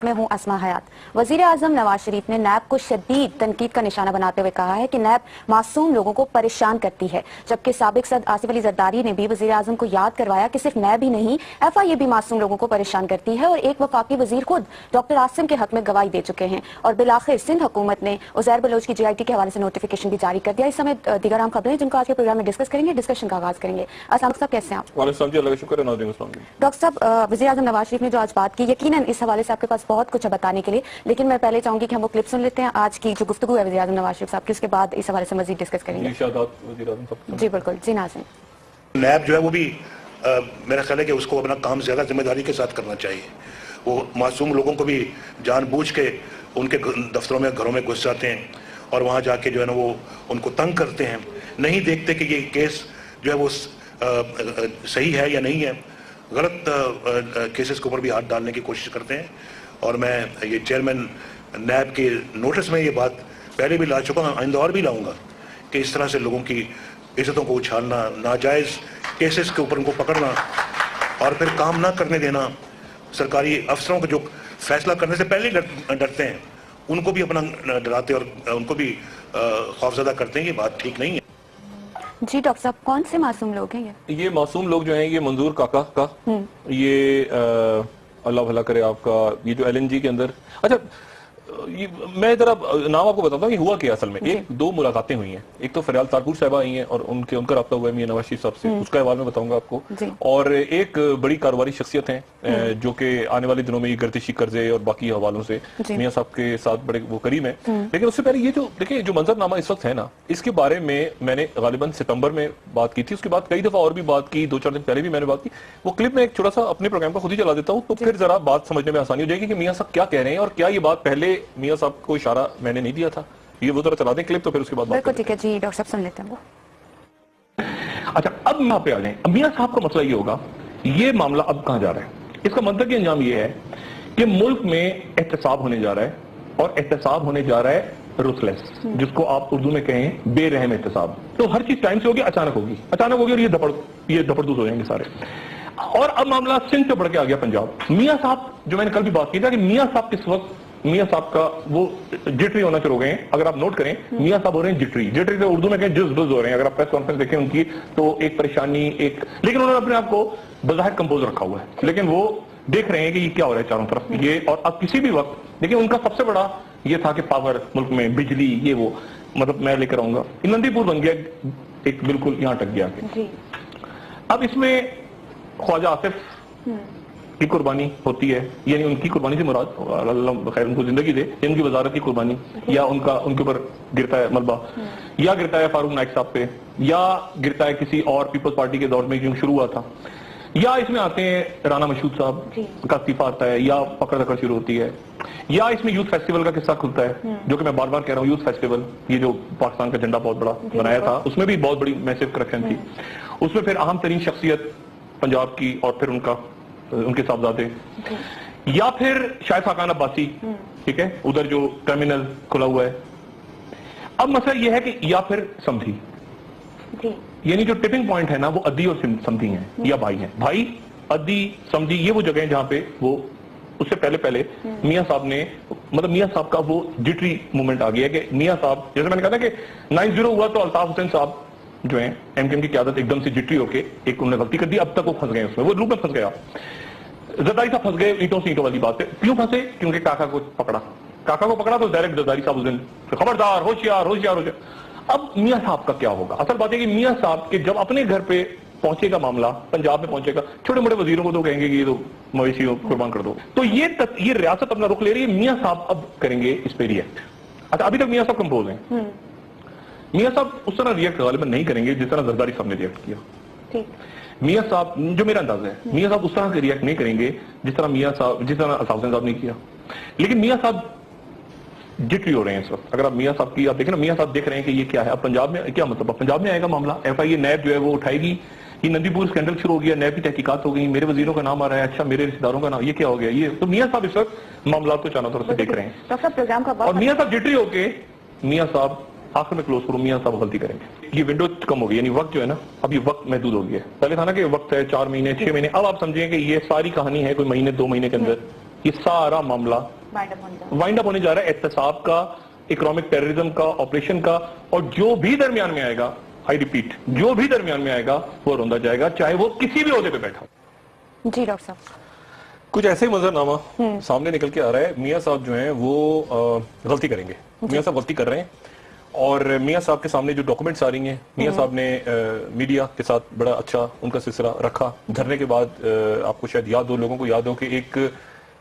میں ہوں اسما حیات۔ وزیر اعظم نواز شریف نے نیب کو شدید تنقید کا نشانہ بناتے ہوئے کہا ہے کہ نیب معصوم لوگوں کو پریشان کرتی ہے، جبکہ سابق صدر آصف علی زرداری نے بھی وزیر اعظم کو یاد کروایا کہ صرف نیب ہی نہیں ایف آئی اے بھی معصوم لوگوں کو پریشان کرتی ہے، اور ایک وفاقی وزیر خود ڈاکٹر عاصم کے حق میں گواہی دے چکے ہیں۔ اور بالآخر سندھ حکومت نے عزیر بلوچ کی جے آئی ٹی کے حوالے سے نوٹیفیکیشن بھی جاری کر دیا۔ اس سمے دیگر اہم خبریں جن کو آج کے پروگرام میں ڈسکس کریں گے، ڈسکشن کا آغاز کریں گے۔ السلام صاحب، کیسے ہیں آپ؟ وعلیکم السلام جی، اللہ کا شکر ہے۔ ناظرین السلام علیکم۔ ڈاکٹر صاحب، وزیر اعظم نواز شریف نے جو آج بات کی، یقیناً اس حوالے سے آپ کے پاس بہت کچھ ہے بتانے کے لیے، لیکن میں پہلے چاہوں گی کہ ہم وہ کلپ سن لیتے ہیں آج کی جو گفتگو ہے وزیر اعظم نواز شریف صاحب کی، اس کے بعد اس حوالے سے مزید ڈسکس کریں گے۔ جی بالکل، جی ناظرین۔ نیب جو ہے وہ بھی میرا خیال ہے کہ اس کو اپنا کام زیادہ ذمہ داری کے ساتھ کرنا چاہیے۔ وہ معصوم لوگوں کو بھی جان بوجھ کے ان کے دفتروں میں گھروں میں گھس جاتے ہیں اور وہاں جا کے جو ہے نا وہ ان کو تنگ کرتے ہیں، نہیں دیکھتے کہ یہ کیس جو ہے وہ صحیح ہے یا نہیں ہے، غلط کیسز کے اوپر بھی ہاتھ ڈالنے کی کوشش کرتے ہیں۔ اور میں یہ چیئرمین نیب کے نوٹس میں یہ بات پہلے بھی لا چکا ہوں، آئندہ اور بھی لاؤں گا کہ اس طرح سے لوگوں کی عزتوں کو اچھالنا، ناجائز کیسز کے اوپر ان کو پکڑنا اور پھر کام نہ کرنے دینا، سرکاری افسروں کو جو فیصلہ کرنے سے پہلے ڈرتے ہیں ان کو بھی اپنا ڈراتے اور ان کو بھی خوفزدہ کرتے ہیں، یہ بات ٹھیک نہیں ہے۔ جی ڈاکٹر صاحب، کون سے معصوم لوگ ہیں یہ معصوم لوگ جو ہیں، یہ منظور کاکا کا، یہ اللہ بھلا کرے آپ کا، یہ جو ایل این جی کے اندر، اچھا میں ذرا نام آپ کو بتاتا ہوں کہ ہوا کیا اصل میں۔ ایک دو ملاقاتیں ہوئی ہیں، ایک تو فریال تارپور صاحبہ آئی ہیں اور ان کا رابطہ ہوا ہے میاں نواز شریف صاحب سے، اس کا حوالہ میں بتاؤں گا آپ کو۔ اور ایک بڑی کاروباری شخصیت ہیں جو کہ آنے والے دنوں میں یہ گردشی قرضے اور باقی حوالوں سے میاں صاحب کے ساتھ بڑے وہ قریب ہیں۔ لیکن اس سے پہلے یہ جو دیکھیں جو منظر نامہ اس وقت ہے نا، اس کے بارے میں نے غالباً ستمبر میں بات کی تھی، اس کے بعد کئی دفعہ اور بھی بات کی، 2-4 دن پہلے بھی میں نے بات کی۔ وہ کلپ میں ایک چھوٹا سا اپنے پروگرام کا خود ہی چلا دیتا ہوں، تو پھر ذرا بات سمجھنے میں آسانی ہو جائے گی کہ میاں صاحب کیا کہہ رہے ہیں اور کیا یہ بات پہلے میاں صاحب کو اشارہ میں نے نہیں دیا تھا۔ یہ وہ ذرا چلا دیں کلپ، تو پھر اس کے بعد بالکل ٹھیک ہے۔ جی ڈاکٹر صاحب سن لیتے ہیں وہ۔ اچھا اب یہاں پہ آ جائیں، میاں صاحب کا مسئلہ یہ ہوگا، یہ معاملہ اب کہاں جا رہا ہے؟ اس کا منطقی انجام یہ ہے کہ ملک میں احتساب ہونے جا رہا ہے، اور احتساب ہونے جا رہا ہے رuthless، جس کو آپ اردو میں کہیں بے رحم احتساب۔ تو ہر چیز ٹائم سے ہوگی، اچانک ہوگی اور یہ دپڑدوز ہو جائیں گے سارے۔ اور اب معاملہ سندھ سے بڑھ کے آ گیا پنجاب۔ میاں صاحب جو میں نے کل بھی بات کی تھا کہ میاں صاحب کس وقت میاں صاحب کا وہ جٹری ہونا شروع ہو گئے ہیں۔ اگر آپ نوٹ کریں، میاں صاحب ہو رہے ہیں جٹری سے اردو میں کہیں جز بز ہو رہے ہیں۔ اگر آپ پریس کانفرنس دیکھیں ان کی تو ایک پریشانی، لیکن انہوں نے اپنے آپ کو بظاہر کمپوز رکھا ہوا ہے، لیکن وہ دیکھ رہے ہیں کہ یہ کیا ہو رہا ہے چاروں طرف یہ۔ اور اب کسی بھی وقت دیکھیں ان کا سب سے بڑا یہ تھا کہ پاور ملک میں، بجلی، یہ وہ، مطلب میں لے کر آؤں گا، نندی پور بن گیا ایک بالکل یہاں ٹک گیا۔ اب اس میں خواجہ آصف کی قربانی ہوتی ہے، یعنی ان کی قربانی سے مراد اللہ خیر ان کو زندگی دے، ان کی وزارت کی قربانی، یا ان کے اوپر گرتا ہے ملبہ، یا گرتا ہے فاروق نائک صاحب پہ، یا گرتا ہے کسی اور پیپلز پارٹی کے دور میں جو شروع ہوا تھا، یا اس میں آتے ہیں رانا مشہود صاحب کا استعفیٰ آتا ہے، یا پکڑ دکڑ شروع ہوتی ہے، یا اس میں یوتھ فیسٹیول کا قصہ کھلتا ہے، جو کہ میں بار بار کہہ رہا ہوں، یوتھ فیسٹیول یہ جو پاکستان کا جھنڈا بہت بڑا بنایا تھا، اس میں بھی بہت بڑی میسو کرپشن تھی۔ اس میں پھر اہم ترین شخصیت پنجاب کی اور پھر ان کے صاحبزادے، یا پھر شاید خاقان عباسی، ٹھیک ہے، ادھر جو ٹرمینل کھلا ہوا ہے۔ اب مسئلہ یہ ہے کہ یا پھر سمدھی، یعنی جو ٹپنگ پوائنٹ ہے نا وہ ادی اور سمدھی ہیں یا بھائی ہیں۔ بھائی، ادی، سمدھی، یہ وہ جگہ ہیں جہاں پہ وہ اس سے پہلے میاں صاحب نے، مطلب میاں صاحب کا وہ جٹری مومنٹ آ گیا کہ میاں صاحب، جیسے میں نے کہا تھا کہ 9-0 ہوا تو الطاف حسین صاحب جو ہیں ایم کی قیادت ایک دم سے جٹری ہو کے ایک انہوں نے غلطی کر دی، اب تک وہ پھنس گئے اس میں، وہ لوپ میں پھنس گیا۔ زرداری صاحب پھنس گئے اینٹوں سے اینٹوں والی بات ہے۔ کیوں پھنسے؟ کیونکہ کاکا کو پکڑا تو ڈائریکٹ زرداری صاحب اس دن خبردار، ہوشیار۔ اب میاں صاحب کا کیا ہوگا؟ اصل بات ہے کہ میاں صاحب کے جب اپنے گھر پہ پہنچے گا معاملہ، پنجاب میں پہنچے گا، چھوٹے موٹے وزیروں کو تو کہیں گے کہ یہ تو مویشی قربان کر دو، تو یہ ریاست اپنا رخ لے رہی ہے۔ میاں صاحب اب کریں گے اس پہ ریئیکٹ۔ اچھا ابھی تک میاں صاحب کمپوز ہیں، میاں صاحب اس طرح ریئیکٹ غالباً نہیں کریں گے جس طرح زرداری صاحب نے ریئیکٹ کیا۔ میاں صاحب جو میرا اندازہ ہے، میاں صاحب اس طرح سے ریئیکٹ نہیں کریں گے جس طرح اساؤدین صاحب نے کیا، لیکن میاں صاحب جٹری ہو رہے ہیں اس وقت۔ اگر آپ میاں صاحب کی آپ دیکھیں نا، میاں صاحب دیکھ رہے ہیں کہ یہ کیا ہے، اب پنجاب میں کیا مطلب، اب پنجاب میں آئے گا معاملہ، ایف آئی اے نیب جو ہے وہ اٹھائے گی، یہ نندی پور اسکینڈل شروع ہو گیا، نیب کی تحقیقات ہو گئی، میرے وزیروں کا نام آ رہا ہے، اچھا میرے رشتہ داروں کا نام، یہ کیا ہو گیا، یہ تو میاں صاحب اس وقت معاملات کو چانوں طرف سے دیکھ رہے ہیں، اور میاں صاحب جٹری ہو کے میاں صاحب آخر میں کلوز کروں، میاں صاحب غلطی کریں گے، یہ ونڈو کم ہو گئی، یعنی وقت جو ہے نا اب یہ وقت محدود ہو گیا ہے۔ پہلے تھا نا کہ وقت ہے 4 مہینے 6 مہینے، اب آپ سمجھیں کہ یہ ساری کہانی ہے کوئی مہینے 2 مہینے کے اندر یہ سارا معاملہ وائنڈ اپ ہونے جا رہا ہے احتساب کا, اکنامک ٹیررزم کا, آپریشن کا, اور جو بھی درمیان میں آئے گا, آئی ریپیٹ, جو بھی درمیان میں آئے گا وہ روندا جائے گا, چاہے وہ کسی بھی عہدے پہ بیٹھا ہو. جی ڈاکٹر صاحب, کچھ ایسے ہی منظرنامہ سامنے نکل کے آ رہا ہے. میاں صاحب جو ہیں وہ غلطی کریں گے, میاں صاحب غلطی کر رہے ہیں, اور میاں صاحب کے سامنے جو ڈاکومنٹس آ رہی ہیں, میاں صاحب نے میڈیا کے ساتھ بڑا اچھا ان کا سلسلہ رکھا. دھرنے کے بعد آپ کو شاید یاد ہو, لوگوں کو یاد ہو کہ ایک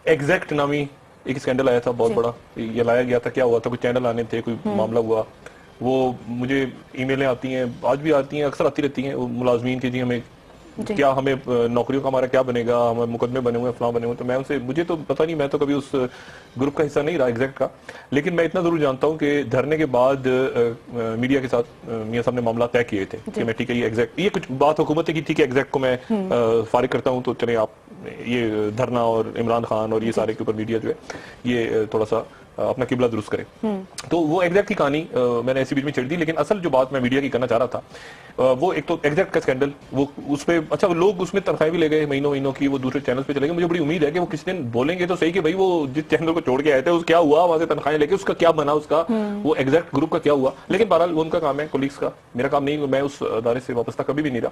ایگزیکٹ نامی ایک اسکینڈل آیا تھا بہت بڑا, یہ لایا گیا تھا. کیا ہوا تھا, کوئی چینل آنے تھے, کوئی معاملہ ہوا. وہ مجھے ای میلیں آتی ہیں, آج بھی آتی ہیں, اکثر آتی رہتی ہیں ملازمین کی, جی ہمیں کیا, ہمیں نوکریوں کا ہمارا کیا بنے گا, ہمیں مقدمے بنے ہوئے, فلاں بنے ہوئے. تو میں ان سے, مجھے تو پتہ نہیں, میں تو کبھی اس گروپ کا حصہ نہیں رہا ایگزیکٹ کا, لیکن میں اتنا ضرور جانتا ہوں کہ دھرنے کے بعد میڈیا کے ساتھ میاں صاحب نے معاملہ طے کیے تھے کہ میں ٹھیک ہے یہ ایگزیکٹ, یہ کچھ بات حکومت کی تھی کہ ایگزیکٹ کو میں فارغ کرتا ہوں, تو چلیں آپ یہ دھرنا اور عمران خان اور یہ سارے کے اوپر میڈیا جو ہے یہ تھوڑا سا اپنا قبلہ درست کرے. تو وہ ایگزیکٹ کی کہانی میں نے ایسی بیچ میں چھڑ دی. لیکن اصل جو بات میں میڈیا کی کرنا چاہ رہا تھا وہ ایک تو ایگزیکٹ کا اسکینڈل, وہ اس پہ اچھا لوگ اس میں تنخواہیں بھی لے گئے مہینوں کی, وہ دوسرے چینل پہ چلے گئے. مجھے بڑی امید ہے کہ وہ کسی دن بولیں گے تو صحیح کہ بھائی وہ جس چینل کو چھوڑ کے آئے تھے اس کیا ہوا, وہاں سے تنخواہیں لے کے اس کا کیا بنا, اس کا وہ ایگزیکٹ گروپ کا کیا ہوا. لیکن بہرحال وہ ان کا کام ہے, کولیگس کا, میرا کام نہیں, میں اس ادارے سے وابستہ کبھی بھی نہیں رہا.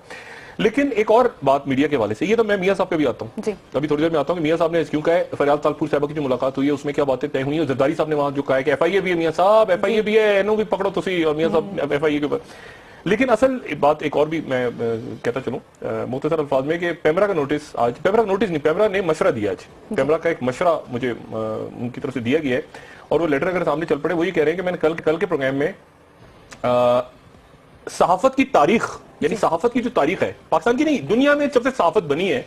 لیکن ایک اور بات میڈیا کے حوالے سے, یہ تو میں میاں صاحب پہ بھی آتا ہوں, ابھی تھوڑی دیر میں آتا ہوں کہ میاں صاحب نے کیوں کہا ہے, فریال طالپور صاحبہ کی جو ملاقات ہوئی ہے اس میں کیا باتیں طے ہوئی ہیں. زرداری صاحب نے وہاں جو کہا ہے کہ ایف آئی اے بھی ہے میاں صاحب, ایف آئی اے بھی ہے, اینو بھی پکڑو تسی, اور میاں صاحب ایف آئی اے کے اوپر. لیکن اصل بات ایک اور بھی میں کہتا چلوں مختصر الفاظ میں, کہ پیمرا کا نوٹس آج, پیمرا کا نوٹس نہیں, پیمرا نے مشورہ دیا آج, پیمرا کا ایک مشورہ مجھے ان کی طرف سے دیا گیا ہے, اور وہ لیٹر اگر سامنے چل پڑے وہ یہ کہہ رہے ہیں کہ میں نے کل کے پروگرام میں صحافت کی تاریخ, یعنی صحافت کی جو تاریخ ہے پاکستان کی نہیں دنیا میں جب سے صحافت بنی ہے,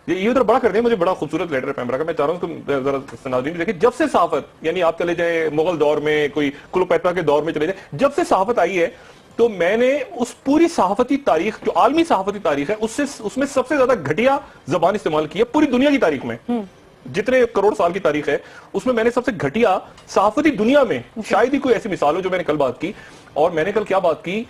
یہ ادھر بڑا کر دیں, مجھے بڑا خوبصورت لیٹر ہے پیمرا کا, میں چاہ رہا ہوں اس کو ذرا ناظرین دیکھیں. جب سے صحافت, یعنی آپ چلے جائیں مغل دور میں, کوئی کلوپیٹرا کے دور میں چلے جائیں, جب سے صحافت آئی ہے تو میں نے اس پوری صحافتی تاریخ, جو عالمی صحافتی تاریخ ہے, اس میں سب سے زیادہ گھٹیا زبان استعمال کی ہے پوری دنیا کی تاریخ میں. جتنے کروڑ سال کی تاریخ ہے اس میں نے سب سے گھٹیا صحافتی دنیا میں شاید ہی کوئی ایسی مثال ہو جو میں نے کل بات کی. اور میں نے کل کیا بات کی,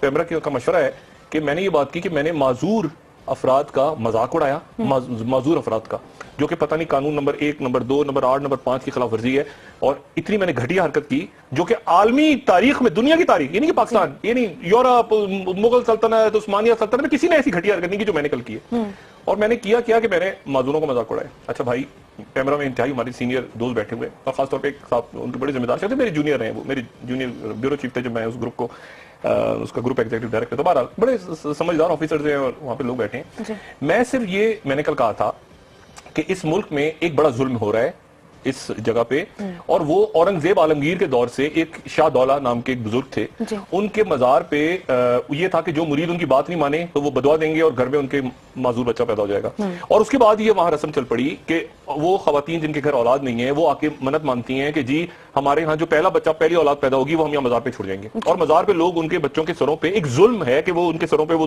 پیمرا کا مشورہ ہے کہ میں نے یہ بات کی کہ میں نے معذور افراد کا مذاق اڑایا, معذور افراد کا, جو کہ پتہ نہیں قانون نمبر 1, نمبر 2, نمبر 8, نمبر 5 کی خلاف ورزی ہے, اور اتنی میں نے گھٹیا حرکت کی جو کہ عالمی تاریخ میں, دنیا کی تاریخ, یہ نہیں کہ پاکستان, یہ نہیں یورپ, مغل سلطنت, عثمانیہ سلطنت میں کسی نے ایسی گھٹیا حرکت نہیں کی جو میں نے کل کی ہے. اور میں نے کیا کہ میں نے معذوروں کو مذاق اڑایا. اچھا بھائی, پیمرا میں انتہائی ہمارے سینئر دوست بیٹھے ہوئے, اور خاص طور پہ ایک صاحب ان کے بڑے ذمہ دار تھے, میرے جونیئر ہیں, وہ میرے جونیئر بیورو چیف تھے جب میں اس گروپ کو, اس کا گروپ ایگزیکٹو ڈائریکٹر. تو بہرحال بڑے سمجھدار آفیسرز ہیں اور وہاں پہ لوگ بیٹھے ہیں. میں صرف یہ میں نے کل کہا تھا کہ اس ملک میں ایک بڑا ظلم ہو رہا ہے اس جگہ پہ, اور وہ اورنگزیب عالمگیر کے دور سے ایک شاہ دولہ نام کے ایک بزرگ تھے, ان کے مزار پہ یہ تھا کہ جو مرید ان کی بات نہیں مانے تو وہ بدعا دیں گے اور گھر میں ان کے معذور بچہ پیدا ہو جائے گا. اور اس کے بعد یہ وہاں رسم چل پڑی کہ وہ خواتین جن کے گھر اولاد نہیں ہے وہ آ کے منت مانتی ہیں کہ جی ہمارے ہاں جو پہلا بچہ, پہلی اولاد پیدا ہوگی وہ ہم یہاں مزار پہ چھوڑ جائیں گے. اور مزار پہ لوگ ان کے بچوں کے سروں پہ, ایک ظلم ہے کہ وہ ان کے سروں پہ وہ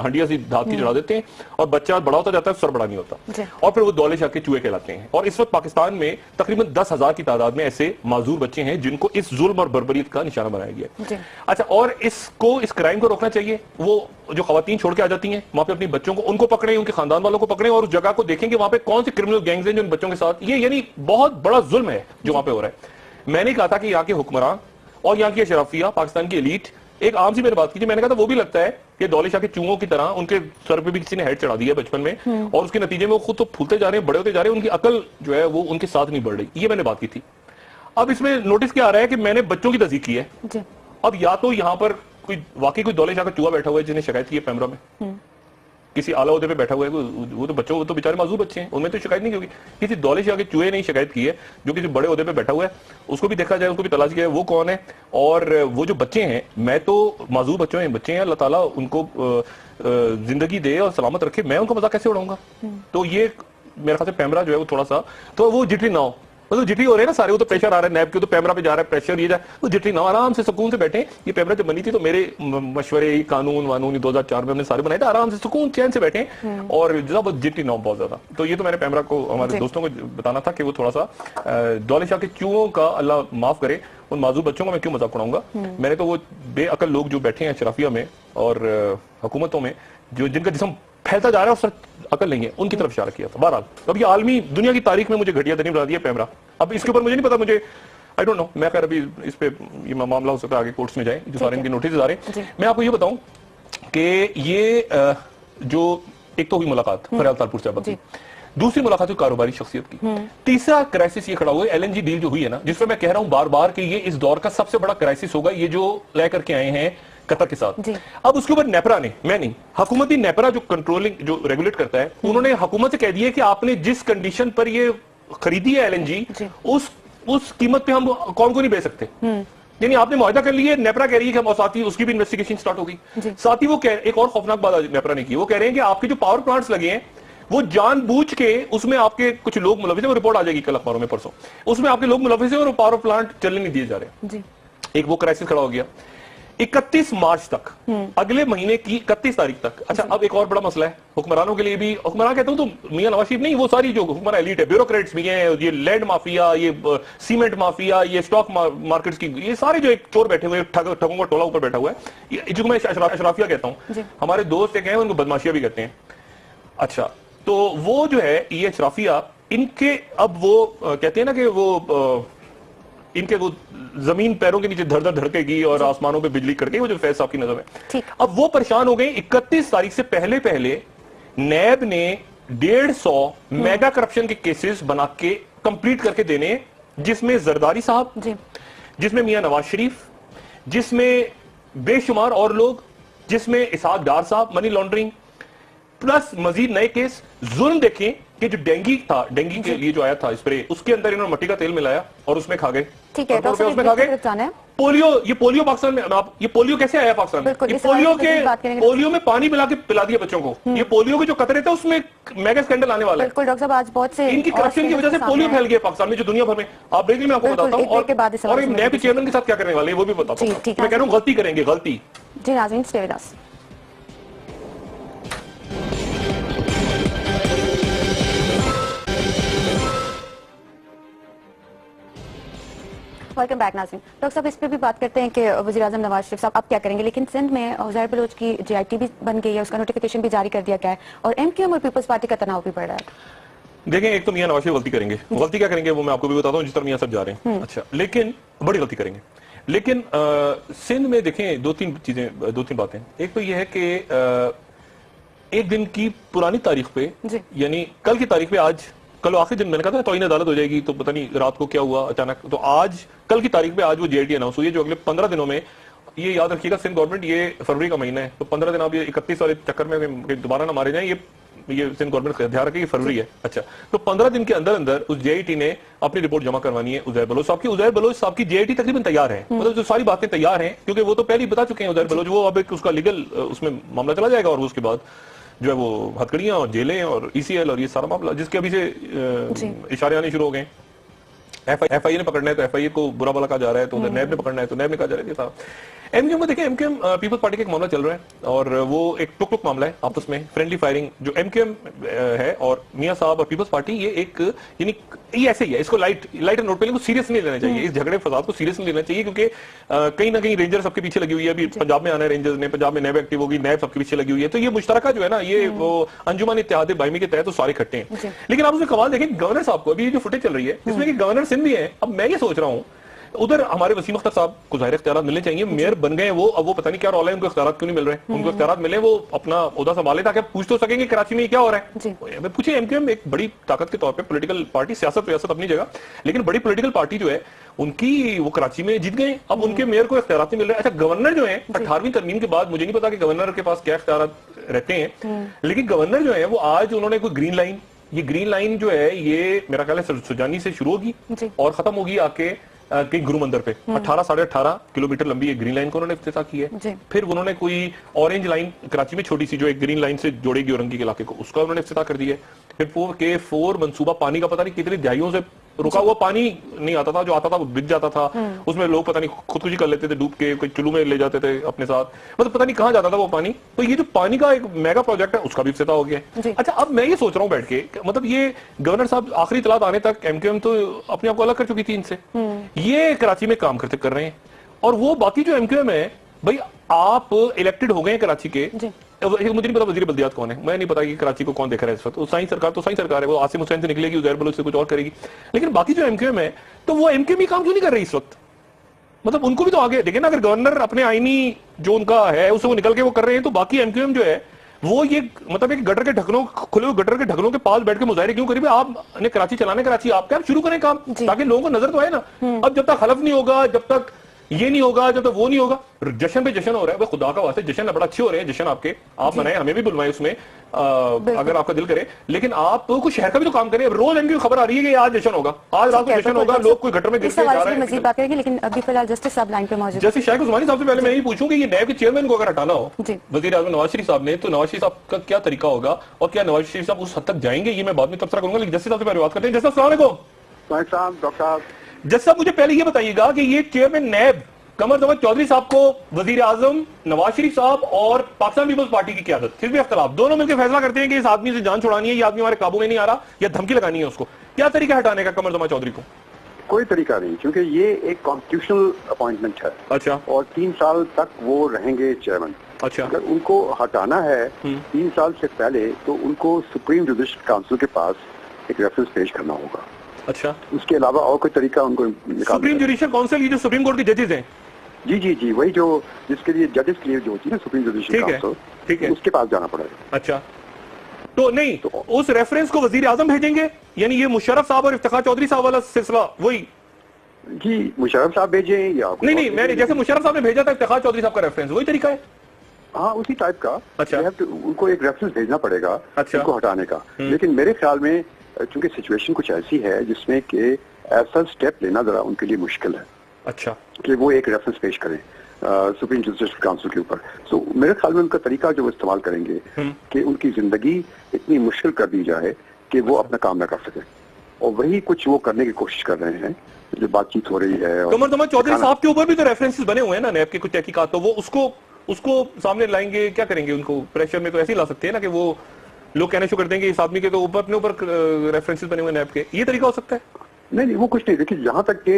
ہنڈیا سی دھات کی چڑھا دیتے ہیں, اور بچہ بڑا ہوتا جاتا ہے, سر بڑا نہیں ہوتا, اور پھر وہ دولے شاہ کے چوہے کہلاتے ہیں. اور اس وقت پاکستان میں تقریباً 10,000 کی تعداد میں ایسے معذور بچے ہیں جن کو اس ظلم اور بربریت کا نشانہ بنایا گیا. اچھا, اور اس کرائم کو روکنا چاہیے. وہ جو خواتین چھوڑ کے آ جاتی ہیں وہاں پہ اپنی بچوں کو, ان کو پکڑیں, ان کے خاندان والوں کو پکڑیں, اور اس جگہ کو دیکھیں کہ وہاں پہ کون سے کرمنل گینگز ہیں جو ان بچوں کے ساتھ, یہ یعنی بہت بڑا ظلم ہے جو وہاں پہ ہو رہا ہے. میں نے کہا تھا کہ یہاں کے حکمراں اور یہاں کی اشرافیہ, پاکستان کی ایلیٹ, ایک عام سی میں نے بات کی تھی, میں نے کہا تھا وہ بھی لگتا ہے کہ دولے شاہ کے چونگوں کی طرح ان کے سر پہ بھی کسی نے ہیڈ چڑھا دیا بچپن میں, اور اس کے نتیجے میں وہ خود تو پھولتے جا رہے ہیں, بڑے ہوتے جا رہے ہیں, ان کی عقل جو ہے وہ ان کے ساتھ نہیں بڑھ رہی. یہ میں نے بات کی تھی. اب اس میں نوٹس کیا آ رہا ہے کہ میں نے بچوں کی تصدیق کی ہے. اب یا تو یہاں پر واقعی کوئی دولے شاہ کا چوہا بیٹھا ہوا ہے جنہیں شکایت کی ہے پیمرا میں, کسی اعلیٰ عہدے پہ بیٹھا ہوا ہے, وہ تو بچوں, وہ تو بیچارے معذور بچے ہیں, ان میں تو شکایت نہیں ہوگی. کسی دولے شاہ کے چوہے نے شکایت کی ہے جو کسی بڑے عہدے پہ بیٹھا ہوا ہے, اس کو بھی دیکھا جائے, اس کو بھی تلاش کیا ہے وہ کون ہے. اور وہ جو بچے ہیں, میں تو معذور بچے ہیں, اللہ تعالیٰ ان کو زندگی دے اور سلامت رکھے, میں ان کو مذاق کیسے اڑاؤں گا. تو یہ میرے خیال سے پیمرا جو ہے وہ تھوڑا سا, تو وہ جٹری نہ ہو, مطلب جٹری ہو رہے ہیں نا سارے, وہ تو پریشر آ رہا ہے نیب کے, تو پیمرا پہ جا رہا ہے پریشر, یہ جا, وہ جٹری نہ, آرام سے سکون سے بیٹھیں. یہ پیمرا جب بنی تھی تو میرے مشورے, قانون 2004 میں ہم نے سارے بنائے تھے, آرام سے سکون چین سے بیٹھیں, اور جٹری نہ بہت زیادہ. تو یہ تو میں نے پیمرا کو, ہمارے دوستوں کو بتانا تھا کہ وہ تھوڑا سا دولے شاہ کے چوہوں کا اللہ معاف کرے, ان معذور بچوں کو میں کیوں مذاق اڑاؤں گا. میں نے تو وہ بے عقل لوگ جو بیٹھے ہیں اشرافیہ میں اور حکومتوں میں, جو جن کا جسم پھیلتا جا رہا ہے اور عقل نہیں ہے, ان کی طرف اشارہ کیا تھا. بہرحال اب یہ عالمی دنیا کی تاریخ میں مجھے گھٹیا ترین بنا دیا پیمرا. اب اس کے اوپر مجھے نہیں پتا, مجھے آئی ڈونٹ نو, میں خیر ابھی اس پہ یہ معاملہ ہو سکتا ہے آگے کورٹس میں جائیں جو سارے ان کے نوٹس آ رہے ہیں. میں آپ کو یہ بتاؤں کہ یہ جو ایک تو ہوئی ملاقات فریال تالپور صاحب کی, دوسری ملاقات جو کاروباری شخصیت کی, تیسرا کرائسس یہ کھڑا ہوا ہے ایل این جی ڈیل جو ہوئی ہے نا, جس میں میں کہہ رہا ہوں بار بار کہ یہ اس دور کا سب سے بڑا کرائسس ہوگا, یہ جو لے کر کے آئے ہیں قطر کے ساتھ. اب اس کے اوپر نیپرا نے, میں نہیں, حکومتی نیپرا جو کنٹرولنگ جو ریگولیٹ کرتا ہے, انہوں نے حکومت سے کہہ دیا کہ آپ نے جس کنڈیشن پر یہ خریدی ہے ایل این جی, اس قیمت پہ ہم قوم کو نہیں بیچ سکتے. یعنی آپ نے معاہدہ کر لیا, نیپرا کہہ رہی ہے کہ ہم, ساتھ ہی اس کی بھی انویسٹیگیشن سٹارٹ ہوگی. ساتھ ہی وہ ایک اور خوفناک بات نیپرا نے کی, وہ کہہ رہے ہیں کہ آپ کے جو پاور پلانٹس لگے ہیں وہ جان بوجھ کے اس میں آپ کے کچھ لوگ ملوث ہیں, وہ رپورٹ آ جائے گی کل اخباروں میں پرسوں, اس میں آپ کے لوگ ملوث ہیں اور پاور پلانٹ چلنے نہیں دیے جا رہے. ایک وہ کرائسس کھڑا ہو گیا 31 مارچ تک, اگلے مہینے کی 31 تاریخ تک. اچھا اب ایک اور بڑا مسئلہ ہے حکمرانوں کے لیے بھی, حکمران کہتا ہوں تو میاں نواز شریف نہیں, وہ ساری جو حکمران ایلیٹ ہے, بیوروکریٹس بھی ہیں, یہ لینڈ مافیا, یہ سیمنٹ مافیا, یہ اسٹاک مارکیٹس کی, یہ سارے جو ایک چور بیٹھے ہوئے, ٹھگوں کا ٹولہ اوپر بیٹھا ہوا ہے, جو میں اشرافیہ کہتا ہوں, ہمارے دوست ایک ہیں ان کو بدماشیہ بھی کہتے ہیں. اچھا تو وہ جو ہے یہ اشرافیہ, ان کے اب وہ کہتے ہیں نا کہ وہ ان کے وہ زمین پیروں کے نیچے دھڑ دھڑ دھڑکے گی اور آسمانوں پہ بجلی کڑکے, وہ جو فیض صاحب کی نظم ہے. اب وہ پریشان ہو گئے. 31 تاریخ سے پہلے نیب نے 150 میگا کرپشن کے کیسز بنا کے کمپلیٹ کر کے دینے, جس میں زرداری صاحب, جس میں میاں نواز شریف, جس میں بے شمار اور لوگ, جس میں اسحاق ڈار صاحب, منی لانڈرنگ, پلس مزید نئے کیس. ظلم دیکھیں کہ جو ڈینگی تھا, ڈینگی کے لیے جو آیا تھا اسپرے, اس کے اندر انہوں نے مٹی کا تیل ملایا اور اس میں کھا گئے. ٹھیک ہے, اس میں کھا گئے. پولیو, یہ پولیو پاکستان میں, یہ پولیو کیسے آیا پاکستان میں؟ پولیو میں پانی پلا کے پلا دیا بچوں کو. یہ پولیو کے جو قطرے تھے اس میں میگا سکینڈل آنے والا ہے. بالکل ڈاکٹر صاحب, آج بہت سے ان کی کرپشن کی وجہ سے پولیو پھیل گیا پاکستان میں, جو دنیا بھر میں. آپ دیکھ لیں, میں آپ کو بتاتا ہوں, اور نئے بھی چیئرمین کے ساتھ کیا کرنے والے ہیں وہ بھی بتاتا ہوں. میں کہہ رہا ہوں غلطی کریں گے, غلطی. جی ناظرین stay with us. Welcome back ناظرین. ڈاکٹر صاحب اس پہ بھی بات کرتے ہیں کہ وزیر اعظم نواز شریف صاحب اب کیا کریں گے, لیکن سندھ میں عزیر بلوچ کی جے آئی ٹی بھی بن گئی ہے, اس کا نوٹیفیکیشن بھی جاری کر دیا گیا ہے, اور ایم کیو ایم اور پیپلز پارٹی کا تناؤ بھی بڑھ رہا ہے. دیکھیں ایک تو میاں نواز شریف غلطی کریں گے, غلطی کیا کریں گے وہ میں آپ کو بھی بتاتا ہوں, جس طرح میاں صاحب جا رہے ہیں. اچھا لیکن بڑی غلطی کریں گے. لیکن سندھ میں دیکھیں دو تین باتیں. ایک تو یہ ہے کہ ایک دن کی پرانی تاریخ پہ, یعنی کل کی تاریخ پہ, آج کل آخری دن میں نے کہا تھا توہین عدالت ہو جائے گی, تو پتہ نہیں رات کو کیا ہوا اچانک, تو آج کل کی تاریخ پہ آج وہ جے آئی ٹی اناؤنس ہوئی ہے, جو اگلے 15 دنوں میں, یہ یاد رکھیے گا سندھ گورنمنٹ, یہ فروری کا مہینہ ہے, تو 15 دن آپ یہ 31 والے چکر میں دوبارہ نہ مارے جائیں, یہ سندھ گورنمنٹ دھیان رکھے یہ فروری ہے. اچھا تو 15 دن کے اندر اندر اس جے آئی ٹی نے اپنی رپورٹ جمع کروانی ہے عزیر بلوچ صاحب کی. عزیر بلوچ صاحب کی جے آئی ٹی تقریباً تیار ہے, مطلب جو ساری باتیں تیار ہیں, کیونکہ وہ تو پہلے ہی بتا چکے ہیں عزیر بلوچ, وہ اب ایک اس کا لیگل اس میں معاملہ چلا جائے گا, اور اس کے بعد جو ہے وہ ہتھکڑیاں اور جیلیں اور ای سی ایل اور یہ سارا معاملہ, جس کے ابھی سے اشارے آنے شروع ہو گئے. ایف آئی اے نے پکڑنا ہے تو ایف آئی اے کو برا بلا کہا جا رہا ہے, تو ادھر نیب نے پکڑنا ہے تو نیب نے کہا جا رہا ہے. یہ تھا ایم کیو ایم میں. دیکھیں M Q M Peoples Party کا ایک معاملہ چل رہا ہے, اور وہ ایک ٹک ٹک معاملہ ہے آپس میں, فرینڈلی فائرنگ جو ایم کیو ایم ہے اور میاں صاحب اور پیپلز پارٹی, یہ ایک یعنی یہ ایسے ہی ہے, اس کو لائٹ اینڈ نوٹ پہ لیں, کو سیریس نہیں لینا چاہیے, اس جھگڑے فساد کو سیریس نہیں لینا چاہیے, کیونکہ کہیں نہ کہیں رینجر سب کے پیچھے لگی ہوئی ہے. ابھی پنجاب میں آنا ہے رینجرز نے, پنجاب میں نیب ایکٹیو ہوگی, نیب سب کے پیچھے لگی ہوئی ہے, تو یہ مشترکہ جو ہے نا, یہ وہ انجمن اتحاد باہمی کے تحت تو سارے کھٹے ہیں. لیکن آپ اس میں کمال دیکھیں گورنر صاحب کو, ابھی یہ جو فوٹیج چل رہی ہے اس میں کہ گورنر سندھ بھی ہے. اب میں یہ سوچ رہا ہوں ادھر ہمارے وسیم اختر صاحب کو ظاہر اختیارات ملنے چاہیے, میئر بن گئے وہ, اب وہ پتہ نہیں کیا رول ہے, ان کو اختیارات کیوں نہیں مل رہے ہیں, ان کو اختیارات ملے, وہ اپنا عہدہ سنبھالے تاکہ پوچھ تو سکیں گے کراچی میں کیا ہو رہا ہے. پوچھیں ایم کیو ایم ایک بڑی طاقت کے طور پہ پولیٹیکل پارٹی, سیاست اپنی جگہ, لیکن بڑی پولیٹیکل پارٹی جو ہے ان کی, وہ کراچی میں جیت گئے, اب ان کے میئر کو اختیارات نہیں مل رہے. اچھا گورنر جو ہیں 18ویں ترمیم کے بعد, مجھے نہیں پتا کہ گورنر کے پاس کیا اختیارات رہتے ہیں, لیکن گورنر جو ہیں وہ آج انہوں نے کوئی گرین لائن, یہ گرین لائن جو ہے یہ میرا خیال ہے سجانی سے شروع ہوگی اور ختم ہوگی آ کے کہیں گرو مندر پہ. 18.5 کلومیٹر لمبی ایک گرین لائن کو انہوں نے افتتاح کی ہے. پھر انہوں نے کوئی اورنج لائن کراچی میں چھوٹی سی جو ایک گرین لائن سے جوڑے گی اورنگی کے علاقے کو, اس کا انہوں نے افتتاح کر دیا ہے. پھر 4 منصوبہ پانی کا پتہ نہیں کتنی دہائیوں سے رکا ہوا پانی نہیں آتا تھا, جو آتا تھا وہ بک جاتا تھا, اس میں لوگ پتہ نہیں خودکشی کر لیتے تھے ڈوب کے, کوئی چلو میں لے جاتے تھے اپنے ساتھ, مطلب پتہ نہیں کہاں جاتا تھا وہ پانی. تو یہ جو پانی کا ایک میگا پروجیکٹ ہے اس کا بھی افتتاح ہو گیا ہے. اچھا اب میں یہ سوچ رہا ہوں بیٹھ کے, مطلب یہ گورنر صاحب آخری اطلاعات آنے تک ایم کیو ایم تو اپنے آپ کو الگ کر چکی تھی ان سے, یہ کراچی میں کام کر رہے ہیں, اور وہ باقی جو ایم کیو ایم ہے, بھائی آپ الیکٹڈ ہو گئے ہیں کراچی کے, مجھے نہیں پتا وزیر بلدیات کون ہے, میں نہیں پتا کہ کراچی کو کون دیکھ رہا ہے اس وقت. سائیں سرکار ہے, وہ عاصم حسین سے نکلے گی, زہر بلوچ سے کچھ اور کرے گی. لیکن باقی جو ایم کیو ایم ہے تو وہ ایم کیو ایم کام کیوں نہیں کر رہی اس وقت؟ مطلب ان کو بھی تو آگے دیکھیں نا, اگر گورنر اپنے آئینی جو ان کا ہے اس سے وہ نکل کے وہ کر رہے ہیں, تو باقی ایم کیو ایم جو ہے وہ یہ مطلب ایک گٹر کے ڈھکنوں, کھلے ہوئے گٹر کے ڈھکنوں کے پاس بیٹھ کے مظاہرے کیوں کری؟ آپ نے کراچی چلانے, کراچی آپ شروع کریں کام, تاکہ لوگوں کو نظر تو آئے نا. اب جب تک حلف نہیں ہوگا, جب تک یہ نہیں ہوگا, جب تک وہ نہیں ہوگا, جشن پہ جشن ہو رہا ہے, خدا کا واسطے جشن بڑا اچھے ہو رہے ہیں جشن آپ کے, آپ منائیں, ہمیں بھی بلوائیں اس میں اگر آپ کا دل کرے, لیکن آپ کچھ شہر کا بھی تو کام کریں. روز ان کی خبر آ رہی ہے کہ آج جشن ہوگا, آج رات کو جشن ہوگا, لوگ کوئی گٹر میں گر کے جا رہے ہیں. مزید بات کریں گے, لیکن ابھی فی الحال جسٹس صاحب لائن پہ موجود. جسٹس شاہد عثمانی صاحب سے پہلے میں یہ پوچھوں کہ یہ نیب کے چیئرمین کو اگر ہٹانا ہو وزیر اعظم نواز شریف صاحب نے, تو نواز شریف صاحب کا کیا طریقہ ہوگا, اور کیا نواز شریف صاحب اس حد تک جائیں گے, یہ میں بعد میں تبصرہ کروں گا. لیکن جسٹس صاحب سے پہلے بات کرتے ہیں. جسٹس السلام علیکم. ڈاکٹر صاحب, جسٹس صاحب مجھے پہلے یہ بتائیے گا کہ یہ چیئرمین نیب قمر زمان چودھری صاحب کو وزیر اعظم نواز شریف صاحب اور پاکستان پیپلز پارٹی کی قیادت, پھر بھی اختلاف, دونوں مل کے فیصلہ کرتے ہیں کہ اس آدمی سے جان چھڑانی ہے, یہ آدمی ہمارے قابو میں نہیں آ رہا, یا دھمکی لگانی ہے اس کو. کیا طریقہ ہٹانے کا قمر زمان چودھری کو؟ کوئی طریقہ نہیں, کیونکہ یہ ایک کانسٹیٹیوشنل اپوائنٹمنٹ ہے. اچھا. اور 3 سال تک وہ رہیں گے چیئرمین. اچھا. اگر ان کو ہٹانا ہے 3 سال سے پہلے, تو ان کو سپریم جوڈیشل کاؤنسل کے پاس ایک ریفرنس پیش کرنا ہوگا. اچھا. اس کے علاوہ اور کوئی طریقہ ان کو سپریم جوڈیشل کاؤنسل, یہ جو سپریم کورٹ کے ججز ہیں, جی وہی جو جس کے لیے ججز کے لیے جو ہوتی ہے نا سپریم جوڈیشل کاؤنسل, ٹھیک ہے, اس کے پاس جانا پڑے گا. اچھا. تو نہیں, اس ریفرنس کو وزیر اعظم بھیجیں گے, یعنی یہ مشرف صاحب اور افتخار چودھری صاحب والا سلسلہ وہی؟ جی مشرف صاحب بھیجیں یا نہیں, میں نے جیسے مشرف صاحب نے بھیجا تھا افتخار چودھری صاحب کا ریفرنس, وہی طریقہ ہے؟ ہاں اسی ٹائپ کا. اچھا. ان کو ایک ریفرنس بھیجنا پڑے گا ان کو ہٹانے کا. لیکن میرے خیال میں چونکہ سچویشن کچھ ایسی ہے جس میں کہ ایسا اسٹیپ لینا ذرا ان کے لیے مشکل ہے. اچھا. کہ وہ ایک ریفرنس پیش کریں سپریم جوڈیشل کاؤنسل کے اوپر. سو میرے خیال میں ان کا طریقہ جو وہ استعمال کریں گے کہ ان کی زندگی اتنی مشکل کر دی جائے کہ وہ اپنا کام نہ کر سکیں, اور وہی کچھ وہ کرنے کی کوشش کر رہے ہیں جو بات چیت ہو رہی ہے. قمر زمان چودھری صاحب کے اوپر بھی تو ریفرنسز بنے ہوئے ہیں نا نیب کے کچھ تحقیقات, تو وہ اس کو سامنے لائیں گے, کیا کریں گے؟ ان کو پریشر میں تو ایسے ہی لا سکتے ہیں نا کہ وہ لوگ کہنے شروع کر دیں گے اس آدمی کے تو اپنے اوپر ریفرنسز بنے ہوئے نیب کے, یہ طریقہ ہو سکتا ہے؟ نہیں, وہ کچھ نہیں. دیکھیے جہاں تک کہ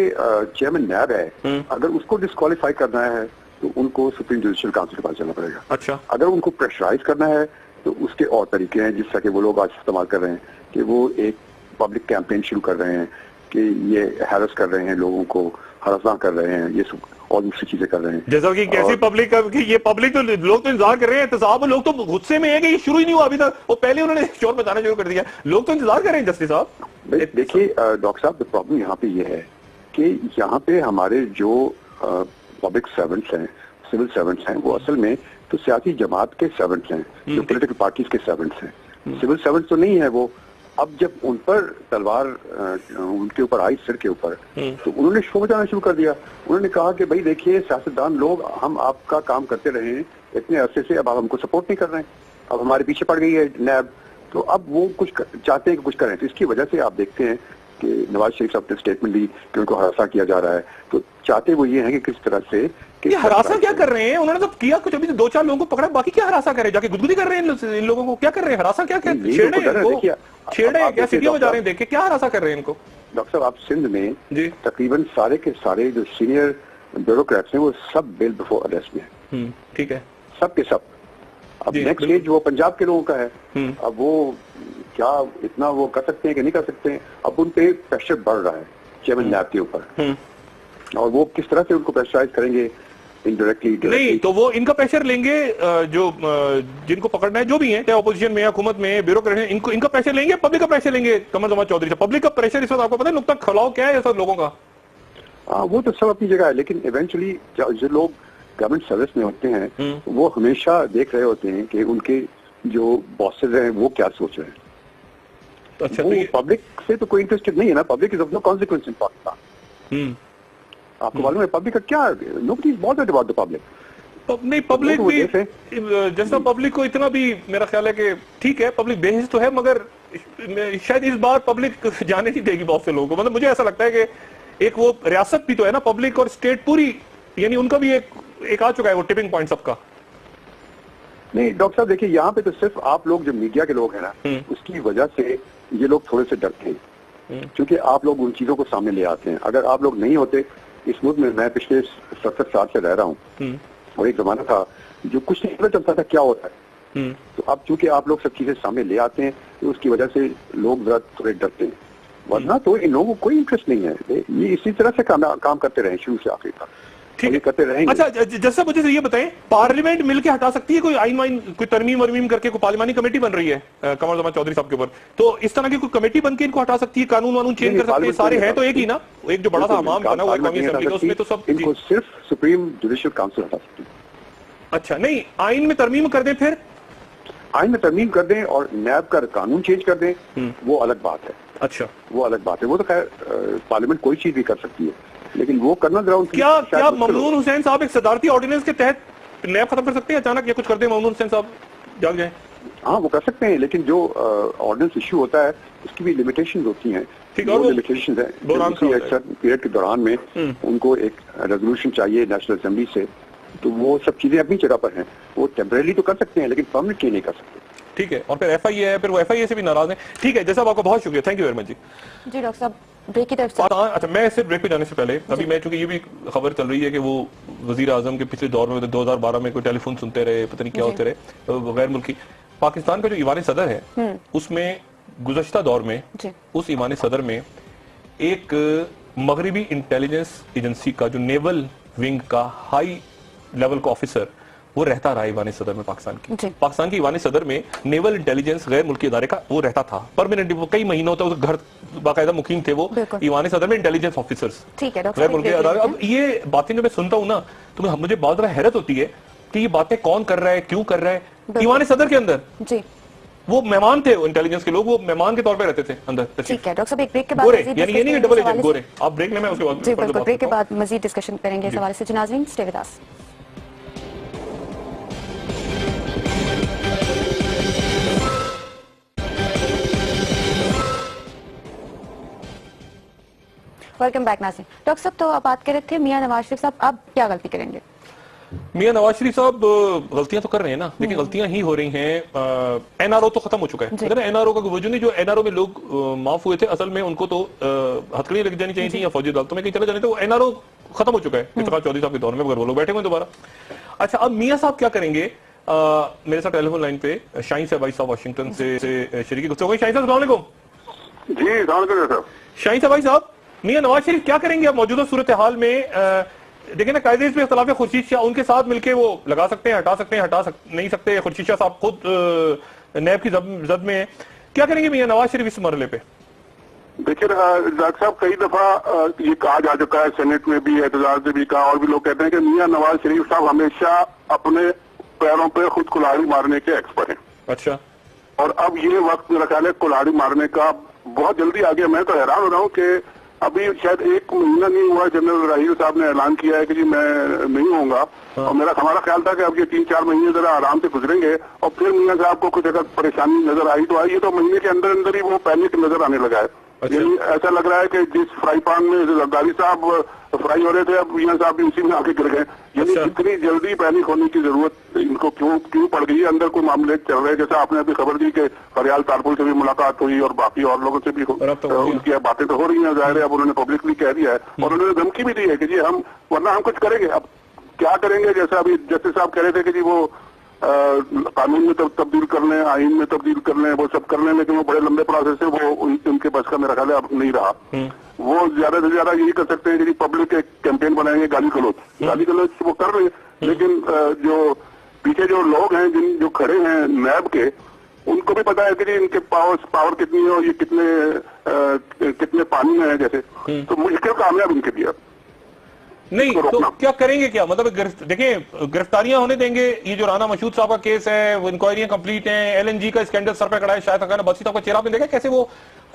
چیئرمین نیب ہے, اگر اس کو ڈسکوالیفائی کرنا ہے تو ان کو سپریم جوڈیشل کاؤنسل کے پاس جانا پڑے گا. اچھا. اگر ان کو پریشرائز کرنا ہے تو اس کے اور طریقے ہیں, جس طرح کہ وہ لوگ آج استعمال کر رہے ہیں کہ وہ ایک پبلک کیمپین شروع کر رہے ہیں کہ یہ ہیرس کر رہے ہیں لوگوں کو, ہراساں کر رہے ہیں, یہ سب اور دوسری چیزیں کر رہے ہیں. جیسا کہ کیسی پبلک, یہ پبلک تو لوگ تو انتظار کر رہے ہیں احتساب, لوگ تو غصے میں ہیں کہ یہ شروع ہی نہیں ہوا ابھی تک, وہ پہلے انہوں نے شور بتانا شروع کر دیا, لوگ تو انتظار کر رہے ہیں. جسٹس صاحب دیکھیے ڈاکٹر صاحب, پرابلم یہاں پہ یہ ہے کہ یہاں پہ ہمارے جو پبلک سرونٹس ہیں, سول سرونٹس ہیں, وہ اصل میں تو سیاسی جماعت کے سرونٹس ہیں, جو پولیٹیکل پارٹیز کے سرونٹس ہیں. سول سرونٹس تو نہیں ہے وہ. اب جب ان پر تلوار ان کے اوپر آئی, سر کے اوپر, تو انہوں نے شور بجانا شروع کر دیا. انہوں نے کہا کہ بھائی دیکھیے سیاستدان لوگ, ہم آپ کا کام کرتے رہے ہیں اتنے عرصے سے, اب آپ ہم کو سپورٹ نہیں کر رہے ہیں, اب ہمارے پیچھے پڑ گئی ہے نیب, تو اب وہ کچھ چاہتے ہیں کہ کچھ کریں. تو اس کی وجہ سے آپ دیکھتے ہیں کہ نواز شریف صاحب نے اسٹیٹمنٹ دی کہ ان کو ہراساں کیا جا رہا ہے. تو چاہتے وہ یہ ہیں کہ کس طرح سے یہ ہراساں کیا کر رہے ہیں, انہوں نے تو کیا کچھ, ابھی 2-4 لوگوں کو پکڑا, باقی کیا ہراساں کر رہے ہیں, جا کے گدگدی کر رہے ہیں ان لوگوں کو, کیا کر رہے ہیں, ہراساں کیا چھیڑ رہے ہیں, کیا سیڑھیاں بجا رہے ہیں, دیکھیں کیا ہراساں کر رہے ہیں ان کو. ڈاکٹر صاحب آپ سندھ میں تقریباً سارے کے سارے جو سینئر بیوروکریٹس ہیں وہ سب بیل بفور اریسٹ میں ہیں. ٹھیک ہے, سب کے سب. اب نیکسٹ اسٹیج وہ پنجاب کے لوگوں کا ہے, اب وہ کیا اتنا وہ کر سکتے ہیں کہ نہیں کر سکتے ہیں. اب ان پہ پریشر بڑھ رہا ہے چیئرمین نیب کے اوپر, اور وہ کس طرح سے ان کو پریشرائز کریں گے انڈائریکٹلی. نہیں تو وہ ان کا پریشر لیں گے, جو جن کو پکڑنا ہے جو بھی ہیں, چاہے اپوزیشن میں, حکومت میں, بیوروکریٹ ہیں, ان کا پریشر لیں گے, پبلک کا پریشر لیں گے. قمر زمان چودھری سے پبلک کا پریشر اس وقت آپ کو پتہ ہے نقطہ کھڑاؤ کیا ہے اس وقت لوگوں کا؟ وہ تو سب اپنی جگہ ہے, لیکن ایونچولی جو لوگ گورنمنٹ سروس میں ہوتے ہیں وہ ہمیشہ دیکھ رہے ہوتے ہیں کہ ان کے جو باسز ہیں وہ کیا سوچ رہے ہیں. وہ پبلک سے تو کوئی انٹرسٹڈ نہیں ہے نا. Public is of no consequence in Pakistan. آپ کو معلوم ہے پبلک کا کیا, nobody is bothered about the public. نہیں پبلک بھی جیسا پبلک کو اتنا بھی میرا خیال ہے کہ ٹھیک ہے, پبلک بے حس تو ہے, مگر شاید اس بار پبلک جانے نہیں دے گی بہت سے لوگوں کو. مطلب مجھے ایسا لگتا ہے کہ ایک وہ ریاست بھی تو ہے نا پبلک, اور اسٹیٹ پوری, یعنی ان کا بھی ایک آ چکا ہے وہ ٹپنگ پوائنٹ سب کا. نہیں ڈاکٹر صاحب دیکھیے, یہاں پہ تو صرف آپ لوگ جو میڈیا کے لوگ ہیں نا, اس کی وجہ سے یہ لوگ تھوڑے سے ڈرتے ہیں, کیونکہ آپ لوگ ان چیزوں کو سامنے لے آتے ہیں. اگر آپ لوگ نہیں ہوتے اس ملک میں پچھلے 70 سال سے رہ رہا ہوں, اور ایک زمانہ تھا جو کچھ نہیں پتہ چلتا تھا کیا ہوتا ہے, تو اب چونکہ آپ لوگ سب چیزیں سامنے لے آتے ہیں تو اس کی وجہ سے لوگ ذرا تھوڑے ڈرتے ہیں، ورنہ تو ان لوگوں کو کوئی انٹرسٹ نہیں ہے، یہ اسی طرح سے کام کرتے رہے شروع سے آخر تک، ٹھیک ہے کرتے رہیں گے۔ اچھا جیسا مجھے یہ بتائیں، پارلیمنٹ مل کے ہٹا سکتی ہے کوئی آئین وائن، کوئی ترمیم ورمیم کر کے کوئی پارلیمانی کمیٹی بن رہی ہے قمر زمان چودھری صاحب کے اوپر، تو اس طرح کی کوئی کمیٹی بن کے ان کو ہٹا سکتی ہے، قانون وانون چینج کر سکتے ہیں؟ سارے ہیں تو ایک ہی نا، ایک جو بڑا سا امام بنا ہوا ہے قومی اسمبلی کا، اس میں تو سب ان کو صرف سپریم جوڈیشل کاؤنسل ہٹا سکتی ہے۔ اچھا نہیں، آئین میں ترمیم کر دیں، پھر آئین میں ترمیم کر دیں اور نیب کا قانون چینج کر دیں، وہ الگ بات ہے۔ اچھا وہ الگ بات ہے، وہ تو خیر پارلیمنٹ کوئی چیز بھی کر سکتی ہے، لیکن وہ کرنا ذرا ان کی کیا ممنون حسین صاحب ایک صدارتی آرڈیننس کے تحت نیب ختم کر سکتے ہیں اچانک، یا کچھ کر دیں ممنون حسین صاحب جاگ جائیں؟ ہاں وہ کر سکتے ہیں، لیکن جو آرڈیننس ایشو ہوتا ہے اس کی بھی لمیٹیشن ہوتی ہیں، لمیٹیشن ہے ایک پیریڈ کے دوران میں ان کو ایک ریزولوشن چاہیے نیشنل اسمبلی سے، تو وہ سب چیزیں اپنی جگہ پر ہیں، وہ ٹیمپریری تو کر سکتے ہیں لیکن پرماننٹلی نہیں کر سکتے۔ ٹھیک ہے، اور پھر ایف آئی اے ہے، پھر وہ ایف آئی اے سے بھی ناراض ہیں۔ ٹھیک ہے جیسا آپ کا بہت شکریہ، تھینک یو ویری مچ جی۔ جی ڈاکٹر صاحب بریک کی طرف سے اچھا میں صرف بریک پہ جانے سے پہلے ابھی میں چونکہ یہ بھی خبر چل رہی ہے کہ وہ وزیر اعظم کے پچھلے دور میں 2012 میں کوئی ٹیلی فون سنتے رہے، پتہ نہیں کیا ہوتے رہے غیر ملکی، پاکستان کا جو ایوان صدر ہے اس میں گزشتہ دور میں اس ایوان صدر میں ایک مغربی انٹیلیجنس ایجنسی کا جو نیول ونگ کا ہائی لیول کا آفیسر وہ رہتا رہا ایوان صدر میں پاکستان کی، پاکستان کی ایوان صدر میں نیول انٹیلیجنس غیر ملکی ادارے کا وہ رہتا تھا پرماننٹ، وہ کئی مہینوں تک گھر باقاعدہ مقیم تھے وہ ایوان صدر میں انٹیلیجنس آفیسرز غیر ملکی ادارے۔ اب یہ باتیں جو میں سنتا ہوں نا تو مجھے بہت زیادہ حیرت ہوتی ہے کہ یہ باتیں کون کر رہا ہے، کیوں کر رہا ہے؟ ایوان صدر کے اندر وہ مہمان تھے، انٹیلیجنس کے لوگ وہ مہمان کے طور پہ رہتے تھے اندر۔ ٹھیک ہے ڈاکٹر صاحب ایک بریک کے بعد گورے یعنی یہ نہیں کہ ڈبل ایجنٹ گورے، آپ بریک لیں میں اس کے بعد جی بالکل بریک کے بعد مزید ڈسکشن کریں گے اس حوالے سے۔ ناظرین stay with us. Welcome back ناظرین۔ ڈاکٹر صاحب تو آپ بات کر رہے تھے میاں نواز شریف صاحب اب کیا غلطی کریں گے؟ میاں نواز شریف صاحب غلطیاں تو کر رہے ہیں نا، لیکن غلطیاں ہی ہو رہی ہیں۔ این آر او تو ختم ہو چکا ہے، اگر این آر او کا وجود نہیں، جو این آر او میں لوگ معاف ہوئے تھے اصل میں ان کو تو ہتھکڑیاں لگ جانی چاہیے تھی یا فوجی عدالتوں میں کہیں چلے جانے تھے، وہ این آر او ختم ہو چکا ہے افتخار چودھری صاحب کے دور میں، مگر وہ لوگ بیٹھے ہوئے دوبارہ۔ اچھا اب میاں صاحب کیا کریں گے؟ میرے ساتھ ٹیلی فون لائن پہ شاہین صاحب صاحب واشنگٹن سے شریک گفتگو ہوئی۔ شاہین صاحب السلام علیکم۔ جی السلام علیکم صاحب۔ شاہین صاحب میاں نواز شریف کیا کریں گے اب موجودہ صورتحال میں؟ دیکھیں نا قائد اعظم پہ اختلاف ہے، خورشید شاہ ان کے ساتھ مل کے وہ لگا سکتے ہیں، ہٹا سکتے ہیں، نہیں سکتے، خورشید شاہ صاحب خود نیب کی زد میں ہیں، کیا کریں گے میاں نواز شریف اس مرحلے پہ؟ دیکھیے ڈاکٹر صاحب کئی دفعہ یہ کہا جا چکا ہے، سینٹ میں بھی احتجاج سے بھی کہا، اور بھی لوگ کہتے ہیں کہ میاں نواز شریف صاحب ہمیشہ اپنے پیروں پہ خود کلاڑی مارنے کے ایکسپرٹ ہیں۔ اچھا، اور اب یہ وقت میرا خیال ہے کلاڑی مارنے کا بہت جلدی آ گیا۔ میں تو حیران ہو رہا ہوں کہ ابھی شاید ایک مہینہ نہیں ہوا جنرل راحیل صاحب نے اعلان کیا ہے کہ جی میں نہیں ہوں گا، اور ہمارا خیال تھا کہ اب یہ 3-4 مہینے ذرا آرام سے گزریں گے، اور پھر میاں صاحب کو کچھ اگر پریشانی نظر آئی تو آئی، تو مہینے کے اندر اندر ہی وہ پینک نظر آنے لگا ہے۔ یعنی ایسا لگ رہا ہے کہ جس فرائی پان میں زرداری صاحب فرائی ہو رہے تھے اب میاں صاحب بھی اسی میں آ کے گر گئے۔ یعنی اتنی جلدی پینک ہونے کی ضرورت ان کو کیوں پڑ گئی ہے؟ اندر کوئی معاملے چل رہے ہیں، جیسا آپ نے ابھی خبر دی کہ فریال تارپل سے بھی ملاقات ہوئی اور باقی اور لوگوں سے بھی ان کی باتیں تو ہو رہی ہیں، ظاہر ہے اب انہوں نے پبلکلی کہہ دیا ہے، اور انہوں نے دھمکی بھی دی ہے کہ جی ہم ورنہ ہم کچھ کریں گے۔ اب کیا کریں گے؟ جیسا ابھی جسٹس صاحب کہہ رہے تھے کہ جی وہ قانون میں تبدیل کر لیں، آئین میں تبدیل کر لیں، وہ سب کر لیں، لیکن وہ بڑے لمبے پروسیس سے وہ ان کے بس کا میرا خیال ہے اب نہیں رہا۔ وہ زیادہ سے زیادہ یہی کر سکتے ہیں کہ پبلک ایک کیمپین بنائیں گے، گالی گلوچ وہ کر رہے ہیں، لیکن جو پیچھے جو لوگ ہیں جو کھڑے ہیں نیب کے، ان کو بھی پتا ہے کہ جی ان کے پاور کتنی ہے اور یہ کتنے پانی میں ہے، جیسے تو مشکل کامیاب ان کے بھی ہے۔ نہیں تو کیا کریں گے؟ کیا مطلب دیکھیں گرفتاریاں ہونے دیں گے؟ یہ جو رانا مشہود صاحب کا کیس ہے وہ انکوائریاں کمپلیٹ ہیں، ایل این جی کا اسکینڈل سر پہ کڑا ہے، شاید بسی صاحب کا چہرہ آپ نے دیکھا کیسے وہ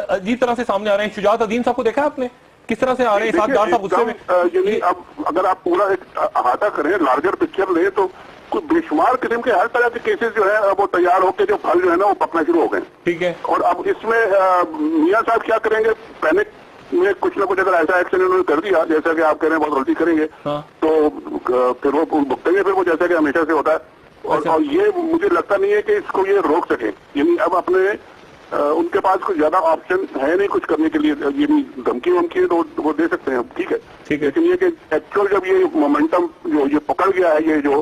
عجیب طرح سے سامنے آ رہے ہیں؟ شجاعت الدین صاحب کو دیکھا آپ نے کس طرح سے آ رہے ہیں؟ ساتھ ڈار صاحب غصے میں، یعنی اب اگر آپ پورا ایک احاطہ کریں، لارجر پکچر لیں، تو کوئی بے شمار قسم کے ہر طرح کے کیسز جو ہے وہ تیار ہو کے جو پھل جو ہے نا وہ پکنا شروع ہو گئے۔ ٹھیک ہے، اور اب اس میں میاں صاحب کیا کریں گے؟ پینک میں کچھ نہ کچھ اگر ایسا ایکشن انہوں نے کر دیا جیسا کہ آپ کہہ رہے ہیں بہت غلطی کریں گے تو پھر وہ بھگتیں گے، پھر وہ جیسا کہ ہمیشہ سے ہوتا ہے۔ اور یہ مجھے لگتا نہیں ہے کہ اس کو یہ روک سکیں، یعنی اب اپنے ان کے پاس کچھ زیادہ آپشن ہے نہیں کچھ کرنے کے لیے، یعنی دھمکی ومکی تو وہ دے سکتے ہیں، ٹھیک ہے، لیکن یہ کہ ایکچوئل جب یہ مومنٹم جو یہ پکڑ گیا ہے، یہ جو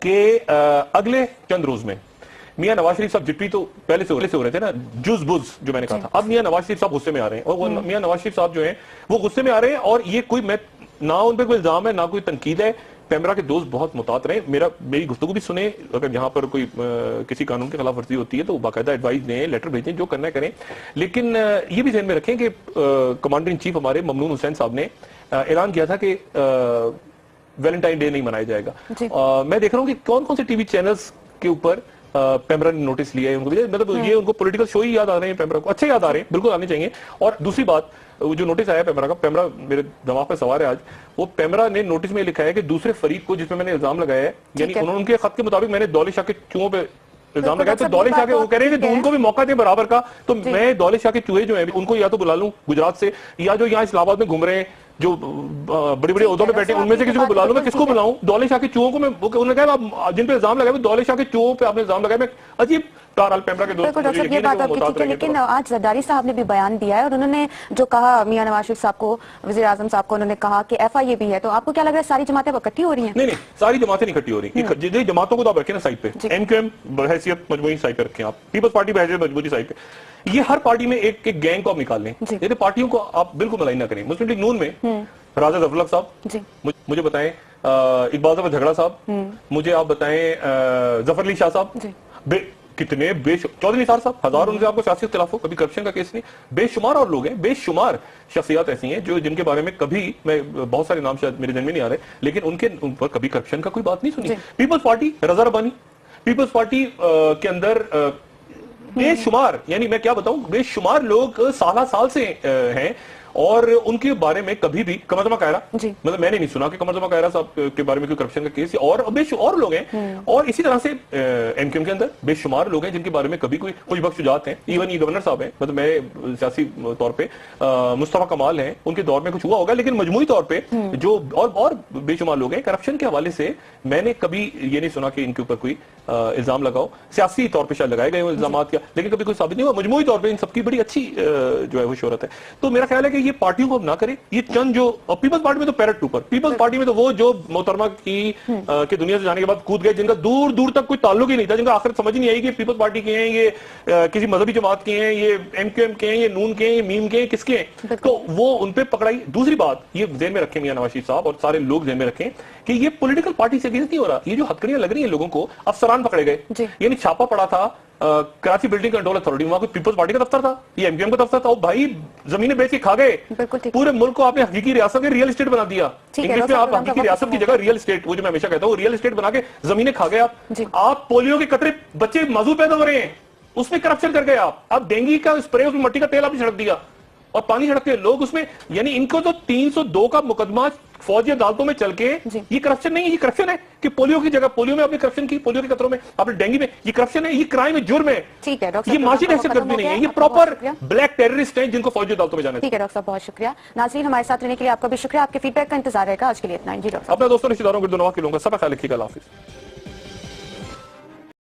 کہ اگلے چند روز میں میاں نواز شریف صاحب جٹوی تو پہلے سے ہو رہے تھے نا، جز بز جو میں نے کہا تھا، اب میاں نواز شریف صاحب غصے میں آ رہے ہیں، اور وہ میاں نواز شریف صاحب جو ہیں وہ غصے میں آ رہے ہیں، اور یہ کوئی میں نہ ان پہ کوئی الزام ہے نہ کوئی تنقید ہے. پیمرا کے دوست بہت محتاط رہے، میری گفتگو بھی سنیں، اگر یہاں پر کوئی کسی قانون کی خلاف ورزی ہوتی ہے تو باقاعدہ ایڈوائز دیں، لیٹر بھیجیں، جو کرنا ہے کریں. لیکن یہ بھی ذہن میں رکھیں کہ کمانڈر ان چیف ہمارے ممنون حسین صاحب نے اعلان کیا تھا کہ ویلنٹائن ڈے نہیں منایا جائے گا. میں دیکھ رہا ہوں کہ کون کون سے ٹی وی چینلز کے اوپر پیمرا نے نوٹس لیا ہے ان کو، مطلب یہ ان کو پولیٹیکل شو ہی یاد آ رہے ہیں، پیمرا کو اچھے یاد آ رہے ہیں، بالکل آنے چاہیے. اور دوسری بات جو نوٹس آیا پیمرا کا، پیمرا میرے دماغ پہ سوار ہے آج، وہ پیمرا نے نوٹس میں لکھا ہے کہ دوسرے فریق کو جس میں نے الزام لگایا ہے، یعنی ان کے خط کے مطابق میں نے دولت شاہ کے چوہوں پہ الزام لگایا، تو دولت شاہ کے وہ کہہ رہے ہیں کہ ان کو بھی موقع دیں برابر کا، تو میں دولت شاہ کے چوہے جو ہیں ان کو یا تو بلا لوں گجرات سے، یا جو یہاں اسلام آباد میں گھوم رہے ہیں جو بڑی بڑی عہدوں پہ بیٹھے ہیں ان میں سے کسی کو بلا لوں. میں کس کو بلاؤں؟ دولت شاہ کے چوہوں کو. میں انہوں نے کہا جن پہ الزام لگایا دولت شاہ کے چوہوں پہ آپ نے الزام لگایا. میں عجیب بہرحال پیمرا کے دوست. بالکل ڈاکٹر یہ بات آپ کی ٹھیک ہے، لیکن آج زرداری صاحب نے بھی بیان دیا ہے اور انہوں نے جو کہا میاں نواز شریف صاحب کو، وزیر اعظم صاحب کو، انہوں نے کہا کہ ایف آئی اے بھی ہے، تو آپ کو کیا لگ رہا ہے ساری جماعتیں اکٹھی ہو رہی ہیں؟ نہیں، ساری جماعتیں نہیں اکٹھی ہو رہی. جن جماعتوں کو تو آپ رکھیں نا سائڈ پہ، ایم کیو ایم بحیثیت مجموعی سائڈ پہ رکھیں، آپ پیپلز پارٹی بحیثیت مجموعی سائڈ پہ. یہ ہر پارٹی میں ایک گینگ کو آپ نکال لیں، جیسے پارٹیوں کو آپ بالکل ملائن نہ کریں. مسلم لیگ نون میں راجہ ظفر الحق صاحب، مجھے بتائیں اقبال ظفر جھگڑا صاحب، مجھے آپ بتائیں ظفر علی شاہ صاحب، کتنے چودھری نثار صاحب، ہزار ان سے آپ کو سیاسی اختلاف ہو، کبھی کرپشن کا کیس نہیں. بے شمار اور لوگ ہیں، بے شمار شخصیات ایسی ہیں جو جن کے بارے میں کبھی، میں بہت سارے نام شاید میرے ذہن میں نہیں آ رہے، لیکن ان پر کبھی کرپشن کا کوئی بات نہیں سنی. پیپلز پارٹی رضا ربانی، پیپلز پارٹی کے اندر بے شمار، یعنی میں کیا بتاؤں، بے شمار لوگ سالہ سال سے ہیں، اور ان کے بارے میں کبھی بھی قمر زمان قاہرہ، مطلب میں نے نہیں سنا کہ قمر زمان قاہرہ صاحب کے بارے میں کوئی کرپشن کا کیس، اور لوگ ہیں. اور اسی طرح سے ایم کیو ایم کے اندر بے شمار لوگ ہیں جن کے بارے میں کبھی کوئی کچھ بخش شجاعت ہیں. ایون یہ گورنر صاحب ہیں، مطلب میں سیاسی طور پہ مصطفیٰ کمال ہیں، ان کے دور میں کچھ ہوا ہوگا، لیکن مجموعی طور پہ جو اور بے شمار لوگ ہیں. کرپشن کے حوالے سے میں نے کبھی یہ نہیں سنا کہ ان کے اوپر کوئی الزام لگاؤ. سیاسی طور پہ شاید لگائے گئے وہ الزامات کیا، لیکن کبھی کوئی ثابت نہیں ہوا. مجموعی طور پہ ان سب کی بڑی اچھی جو ہے وہ شہرت ہے. تو میرا خیال ہے کہ یہ پارٹیوں کو اب نہ کرے، یہ چند جو پیپلز پارٹی میں تو پیرٹ ٹوپر، پیپلز پارٹی میں تو وہ جو محترمہ کی دنیا سے جانے کے بعد کود گئے، جن کا دور دور تک کوئی تعلق ہی نہیں تھا، جن کا آخر سمجھ نہیں آئی کہ پیپلز پارٹی کے ہیں، یہ کسی مذہبی جماعت کے ہیں، یہ ایم کیو ایم کے ہیں، یہ نون کے ہیں، یہ میم کے ہیں، کس کے ہیں، تو وہ ان پہ پکڑائی. دوسری بات یہ ذہن میں رکھیں میاں نواز شریف صاحب اور سارے لوگ ذہن میں رکھیں کہ یہ پولیٹیکل پارٹی سے اگینسٹ نہیں ہو رہا. یہ جو ہتکڑیاں لگ رہی ہیں لوگوں کو، افسران پکڑے گئے، یعنی چھاپا پڑا تھا کراچی بلڈنگ کنٹرول اتھارٹی، وہاں کوئی پیپلز پارٹی کا دفتر تھا، یہ ایم کیو ایم کا دفتر تھا. بھائی زمینیں بیچ کے کھا گئے، پورے ملک کو آپ نے حقیقی ریاست کے ریئل اسٹیٹ بنا دیا. انگلش میں آپ حقیقی ریاست کی جگہ ریئل اسٹیٹ، وہ جو میں ہمیشہ کہتا ہوں، ریئل اسٹیٹ بنا کے زمینیں کھا گئے آپ. آپ پولیو کے قطرے بچے موضوع پیدا ہو رہے ہیں، اس میں کرپشن کر گئے آپ ڈینگی کا اسپرے، اس میں مٹی کا تیل آپ نے چھڑک دیا اور پانی چھڑکتے لوگ اس میں. یعنی ان کو تو 302 کا مقدمہ فوجی عدالتوں میں چل کے، یہ کرپشن نہیں ہے، یہ کرپشن ہے کہ پولیو کی جگہ پولیو میں آپ نے کرپشن کی، پولیو کے قطروں میں آپ نے ڈینگی میں، یہ کرپشن ہے، یہ کرائم ہے، جرم ہے. ٹھیک ہے ڈاکٹر، یہ معاشی دہشت گردی نہیں ہے، یہ پراپر بلیک ٹیررسٹ ہیں جن کو فوجی عدالتوں میں جانا ہے. ٹھیک ہے ڈاکٹر صاحب، بہت شکریہ. ناظرین ہمارے ساتھ رہنے کے لیے آپ کا بھی شکریہ، آپ کے فیڈ بیک کا انتظار رہے گا. آج کے لیے اتنا ہی. جی ڈاکٹر، اپنے دوستوں رشتہ داروں گردنواں کے لوگوں کا سب کا خیال رکھیے گا. اللہ حافظ.